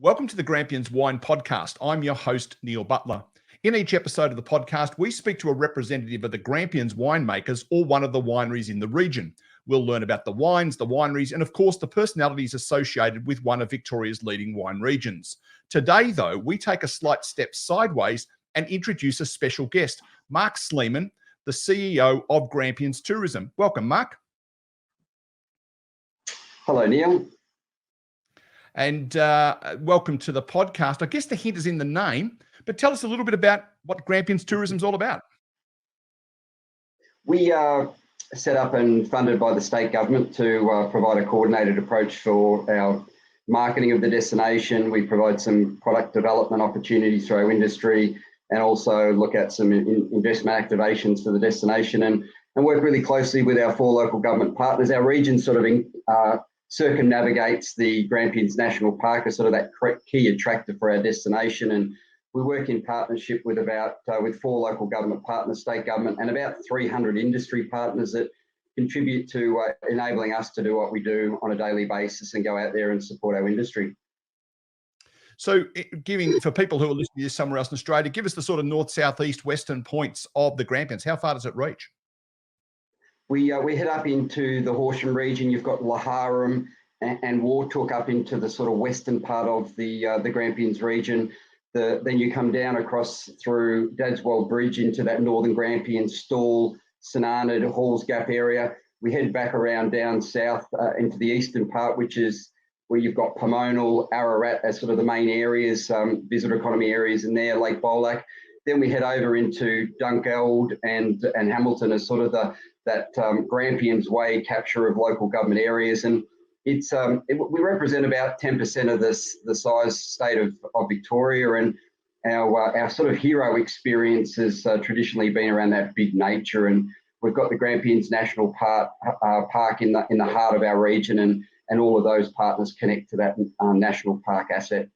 Welcome to the Grampians Wine Podcast. I'm your host, Neil Butler. In each episode of the podcast, we speak to a representative of the Grampians winemakers or one of the wineries in the region. We'll learn about the wines, the wineries, and of course, the personalities associated with one of Victoria's leading wine regions. Today, though, we take a slight step sideways and introduce a special guest, Marc Sleeman, the CEO of Grampians Tourism. Welcome, Marc. Hello, Neil. And welcome to the podcast. I guess the hint is in the name, but tell us a little bit about what Grampians Tourism is all about. We are set up and funded by the state government to provide a coordinated approach for our marketing of the destination. We provide some product development opportunities for our industry and also look at some investment activations for the destination and work really closely with our 4 local government partners. Our region sort of circumnavigates the Grampians National Park as sort of that key attractor for our destination, and we work in partnership with with 4 local government partners, state government, and about 300 industry partners that contribute to enabling us to do what we do on a daily basis and go out there and support our industry. So for people who are listening to this somewhere else in Australia, give us the sort of north, south, east, western points of the Grampians. How far does it reach? We head up into the Horsham region. You've got Laharam and Wartook up into the sort of western part of the Grampians region. Then you come down across through Dadswell Bridge into that northern Grampians, Stawell, Sanarned, Halls Gap area. We head back around down south into the eastern part, which is where you've got Pomonal, Ararat as sort of the main areas, visitor economy areas in there, Lake Bolac. Then we head over into Dunkeld and Hamilton as sort of that Grampians Way capture of local government areas. And we represent about 10% of the size state of Victoria, and our sort of hero experience has traditionally been around that big nature. And we've got the Grampians National Park in the heart of our region, and all of those partners connect to that national park asset.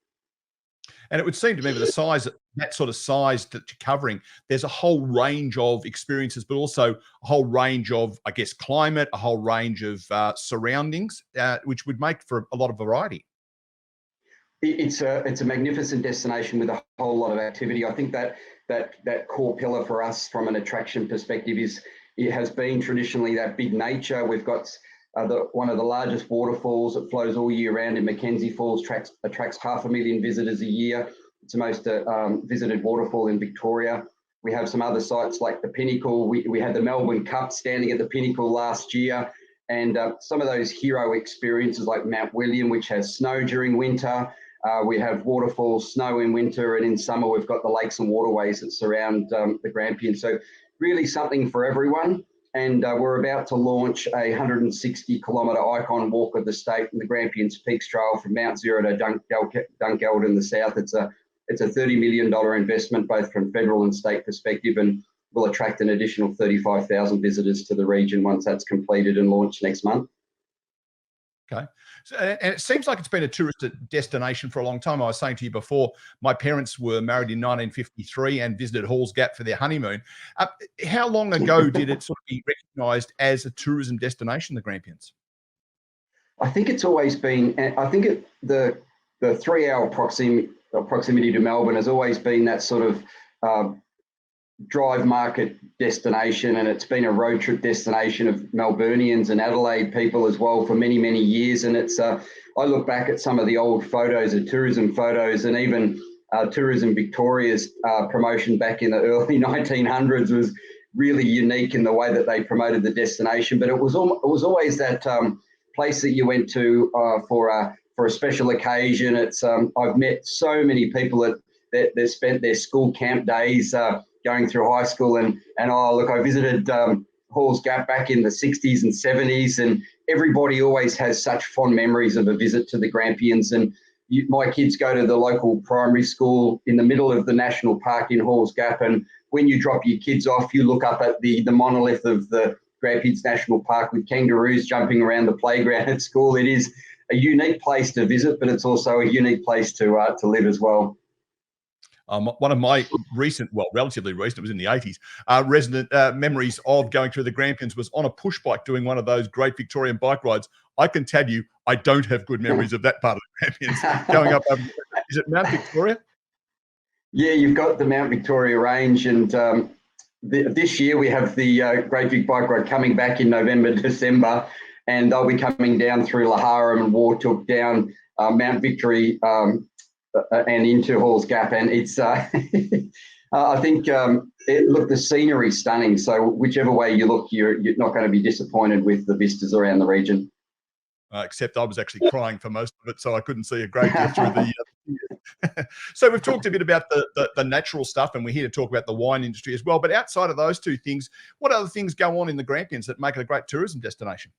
And it would seem to me with the size, that sort of size that you're covering, there's a whole range of experiences, but also a whole range of, I guess, climate, a whole range of surroundings, which would make for a lot of variety. It's a magnificent destination with a whole lot of activity. I think that core pillar for us from an attraction perspective it has been traditionally that big nature. We've got one of the largest waterfalls that flows all year round in Mackenzie Falls, attracts 500,000 visitors a year. It's the most visited waterfall in Victoria. We have some other sites like the Pinnacle. We had the Melbourne Cup standing at the Pinnacle last year, and some of those hero experiences like Mount William, which has snow during winter. We have waterfalls, snow in winter, and in summer we've got the lakes and waterways that surround the Grampians. So really something for everyone. And we're about to launch a 160-kilometre icon walk of the state in the Grampians Peaks Trail from Mount Zero to Dunkeld in the south. It's a $30 million investment, both from federal and state perspective, and will attract an additional 35,000 visitors to the region once that's completed and launched next month. Okay. So, and it seems like it's been a tourist destination for a long time. I was saying to you before, my parents were married in 1953 and visited Halls Gap for their honeymoon. How long ago did it sort of be recognised as a tourism destination, the Grampians? I think it's always been, I think the 3-hour proximity to Melbourne has always been that sort of drive market destination, and it's been a road trip destination of Melburnians and Adelaide people as well for many, many years. And it's I look back at some of the old photos of tourism photos, and even Tourism Victoria's promotion back in the early 1900s was really unique in the way that they promoted the destination. But it was always that place that you went to for a special occasion. It's I've met so many people that spent their school camp days going through high school, and I visited Halls Gap back in the 60s and 70s, and everybody always has such fond memories of a visit to the Grampians. And my kids go to the local primary school in the middle of the national park in Halls Gap, and when you drop your kids off, you look up at the monolith of the Grampians National Park with kangaroos jumping around the playground at school. It is a unique place to visit, but it's also a unique place to live as well. One of my relatively recent, it was in the 80s, resident memories of going through the Grampians was on a push bike doing one of those great Victorian bike rides. I can tell you, I don't have good memories of that part of the Grampians going up over Is it Mount Victoria? Yeah, you've got the Mount Victoria range, and this year we have the Great Big Bike Ride coming back in November, December, and they'll be coming down through Laharam and Wartook down Mount Victory and into Halls Gap, and it's I think look, the scenery's stunning. So whichever way you look, you're not going to be disappointed with the vistas around the region. Except I was actually crying for most of it, so I couldn't see a great deal through the. So we've talked a bit about the natural stuff, and we're here to talk about the wine industry as well. But outside of those two things, what other things go on in the Grampians that make it a great tourism destination?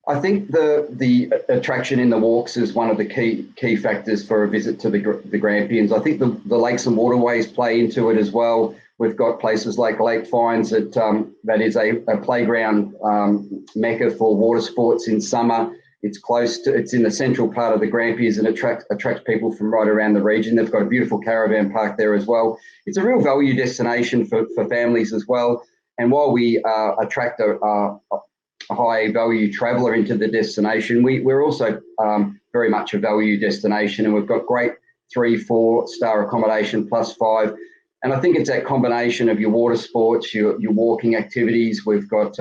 I think the attraction in the walks is one of the key factors for a visit to the Grampians. I think the lakes and waterways play into it as well. We've got places like Lake Fines that is a playground mecca for water sports in summer. It's in the central part of the Grampians and attracts people from right around the region. They've got a beautiful caravan park there as well. It's a real value destination for families as well. And while we attract a high value traveller into the destination, we're also very much a value destination, and we've got great 3-4 star accommodation plus 5. And I think it's that combination of your water sports, your walking activities. We've got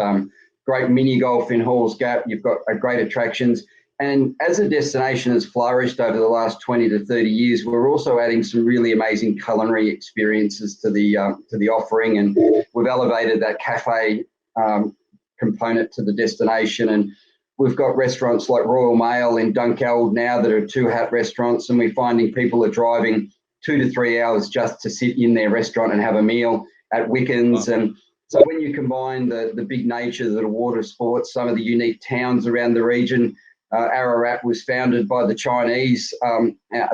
great mini golf in Halls Gap. You've got great attractions. And as a destination has flourished over the last 20 to 30 years, we're also adding some really amazing culinary experiences to the offering. And we've elevated that cafe component to the destination. And we've got restaurants like Royal Mail in Dunkeld now that are 2-hat restaurants. And we're finding people are driving 2 to 3 hours just to sit in their restaurant and have a meal at Wickens. Wow. And so when you combine the big nature of the water sports, some of the unique towns around the region, Ararat was founded by the Chinese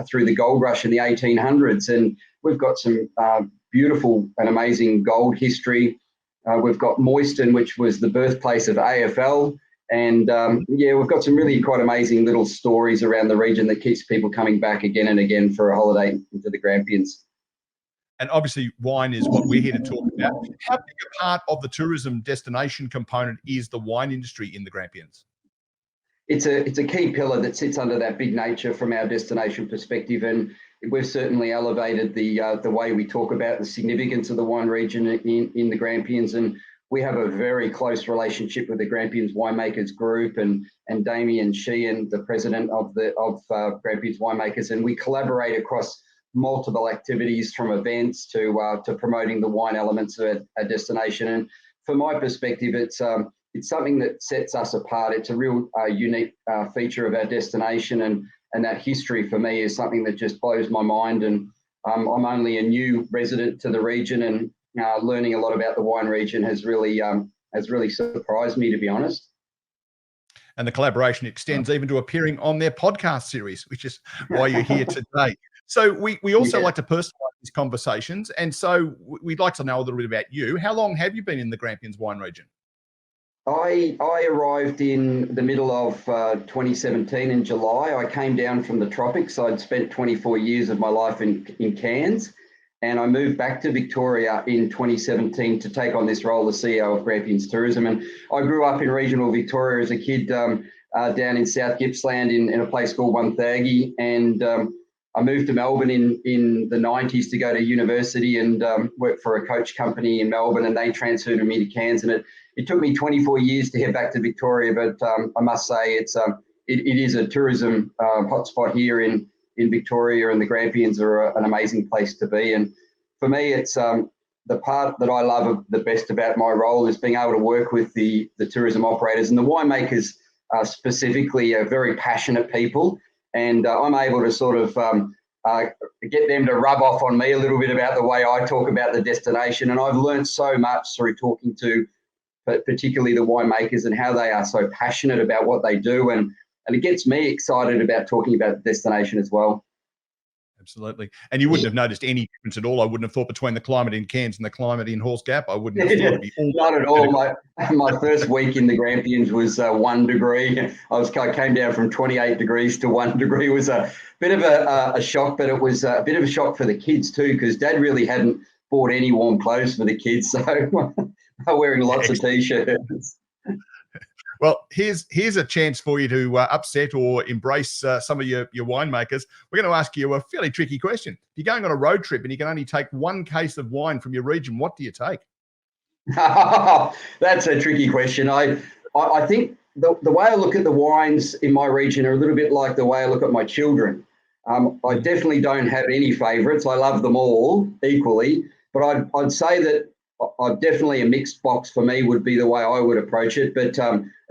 through the gold rush in the 1800s. And we've got some beautiful and amazing gold history. We've got Moyston, which was the birthplace of AFL. And we've got some really quite amazing little stories around the region that keeps people coming back again and again for a holiday into the Grampians. And obviously wine is what we're here to talk about. How big a part of the tourism destination component is the wine industry in the Grampians? It's a key pillar that sits under that big nature from our destination perspective, and we've certainly elevated the way we talk about the significance of the wine region in the Grampians. And we have a very close relationship with the Grampians Winemakers Group and Damien Sheehan, the president of Grampians Winemakers, and we collaborate across multiple activities from events to promoting the wine elements of our destination. And from my perspective, it's something that sets us apart. It's a real unique feature of our destination, and that history for me is something that just blows my mind. And I'm only a new resident to the region, and learning a lot about the wine region has really surprised me, to be honest. And the collaboration extends even to appearing on their podcast series, which is why you're here today. So we also like to personalize these conversations. And so we'd like to know a little bit about you. How long have you been in the Grampians Wine Region? I arrived in the middle of 2017 in July. I came down from the tropics. I'd spent 24 years of my life in Cairns, and I moved back to Victoria in 2017 to take on this role as CEO of Grampians Tourism. And I grew up in regional Victoria as a kid down in South Gippsland in a place called Wonthaggi, and I moved to Melbourne in the 90s to go to university and work for a coach company in Melbourne, and they transferred me to Cairns. And it took me 24 years to head back to Victoria, but I must say it is a tourism hotspot here in Victoria, and the Grampians are an amazing place to be. And for me, it's the part that I love the best about my role is being able to work with the tourism operators, and the winemakers specifically are very passionate people. And I'm able to sort of get them to rub off on me a little bit about the way I talk about the destination. And I've learned so much through talking to particularly the winemakers and how they are so passionate about what they do. And it gets me excited about talking about the destination as well. Absolutely. And you wouldn't have noticed any difference at all, I wouldn't have thought, between the climate in Cairns and the climate in Halls Gap. I wouldn't have thought it'd be all. Not at all. My first week in the Grampians was 1 degree. I came down from 28 degrees to 1 degree. It was a bit of a shock, but it was a bit of a shock for the kids too, because Dad really hadn't bought any warm clothes for the kids. So they're wearing lots of T-shirts. Well, here's a chance for you to upset or embrace some of your winemakers. We're going to ask you a fairly tricky question. If you're going on a road trip and you can only take one case of wine from your region, what do you take? That's a tricky question. I think the way I look at the wines in my region are a little bit like the way I look at my children. I definitely don't have any favourites. I love them all equally, but I'd say that definitely a mixed box for me would be the way I would approach it. But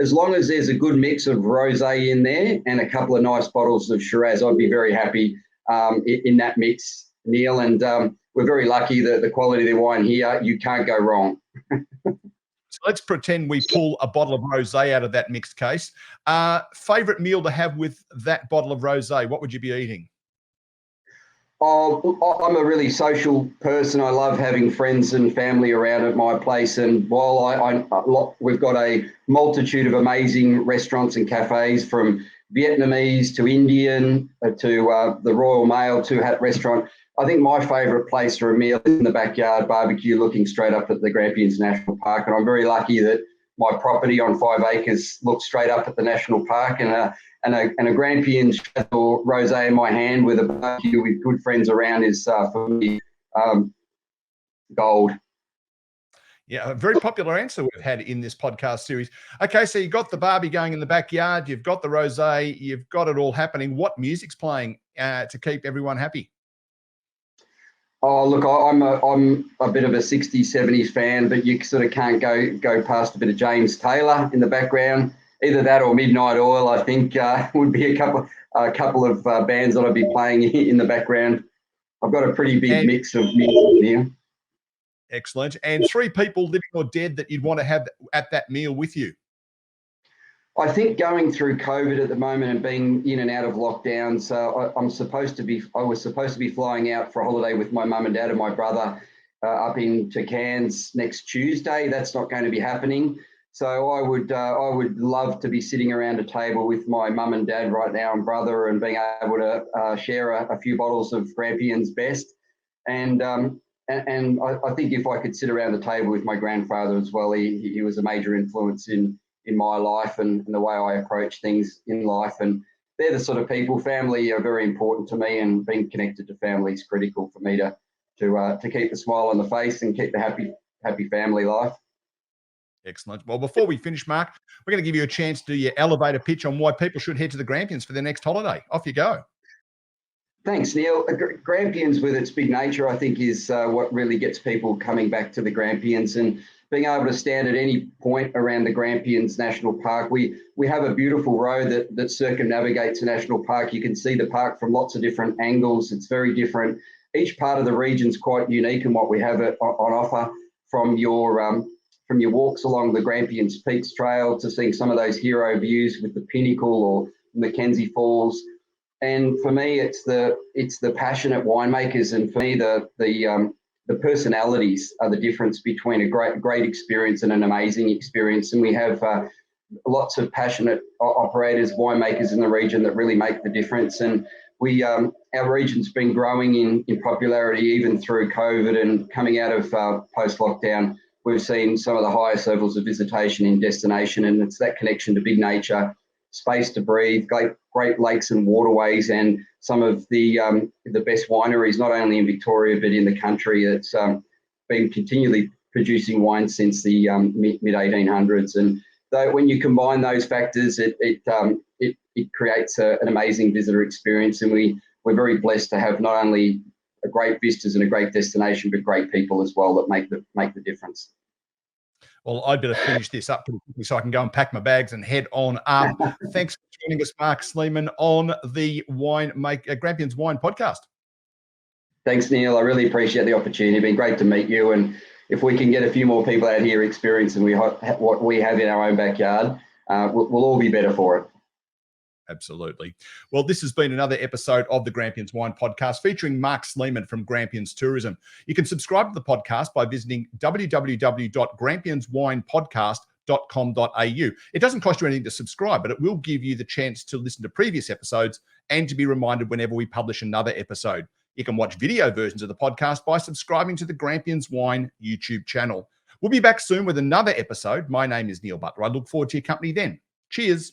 as long as there's a good mix of rosé in there and a couple of nice bottles of Shiraz, I'd be very happy in that mix, Neil. And we're very lucky that the quality of the wine here, you can't go wrong. So let's pretend we pull a bottle of rosé out of that mixed case. Favorite meal to have with that bottle of rosé? What would you be eating? Oh, I'm a really social person. I love having friends and family around at my place. And while we've got a multitude of amazing restaurants and cafes, from Vietnamese to Indian to the Royal Mail to Hat Restaurant, I think my favourite place for a meal is in the backyard barbecue, looking straight up at the Grampians National Park. And I'm very lucky that my property on 5 acres looks straight up at the national park, and a Grampians or rosé in my hand with a barbecue with good friends around is for me gold. Yeah, a very popular answer we've had in this podcast series. Okay, so you've got the barbie going in the backyard, you've got the rosé, you've got it all happening. What music's playing to keep everyone happy? Oh, look, I'm a bit of a 60s, 70s fan, but you sort of can't go past a bit of James Taylor in the background. Either that or Midnight Oil, I think, would be a couple of bands that I'd be playing in the background. I've got a pretty big mix of music here. Excellent. And 3 people, living or dead, that you'd want to have at that meal with you? I think going through COVID at the moment and being in and out of lockdowns, I was supposed to be flying out for a holiday with my mum and dad and my brother up into Cairns next Tuesday. That's not going to be happening. So I would love to be sitting around a table with my mum and dad right now and brother, and being able to share a few bottles of Grampians Best. And I think if I could sit around the table with my grandfather as well, he was a major influence in my life and the way I approach things in life. And they're the sort of people. Family are very important to me, and being connected to family is critical for me to keep the smile on the face and keep the happy family life. Excellent. Well, before we finish, Mark, we're going to give you a chance to do your elevator pitch on why people should head to the Grampians for their next holiday. Off you go. Thanks, Neil. Grampians, with its big nature, I think is what really gets people coming back to the Grampians, and being able to stand at any point around the Grampians National Park. We have a beautiful road that circumnavigates the national park. You can see the park from lots of different angles. It's very different. Each part of the region is quite unique in what we have on offer, from your walks along the Grampians Peaks Trail to seeing some of those hero views with the Pinnacle or Mackenzie Falls. And for me, it's the passionate winemakers, and for me, the personalities are the difference between a great experience and an amazing experience. And we have lots of passionate operators, winemakers in the region that really make the difference. And our region's been growing in popularity even through COVID, and coming out of post-lockdown. We've seen some of the highest levels of visitation in destination, and it's that connection to big nature, space to breathe, great lakes and waterways, and some of the best wineries, not only in Victoria but in the country. That's been continually producing wine since the mid 1800s. And when you combine those factors, it creates an amazing visitor experience. And we're very blessed to have not only a great vistas and a great destination, but great people as well that make the difference. Well, I'd better finish this up pretty quickly so I can go and pack my bags and head on up. Thanks for joining us, Marc Sleeman, on the Grampians Wine podcast. Thanks, Neil. I really appreciate the opportunity. It's been great to meet you. And if we can get a few more people out here experiencing what we have in our own backyard, we'll all be better for it. Absolutely. Well, this has been another episode of the Grampians Wine Podcast featuring Marc Sleeman from Grampians Tourism. You can subscribe to the podcast by visiting www.grampianswinepodcast.com.au. It doesn't cost you anything to subscribe, but it will give you the chance to listen to previous episodes and to be reminded whenever we publish another episode. You can watch video versions of the podcast by subscribing to the Grampians Wine YouTube channel. We'll be back soon with another episode. My name is Neil Butler. I look forward to your company then. Cheers.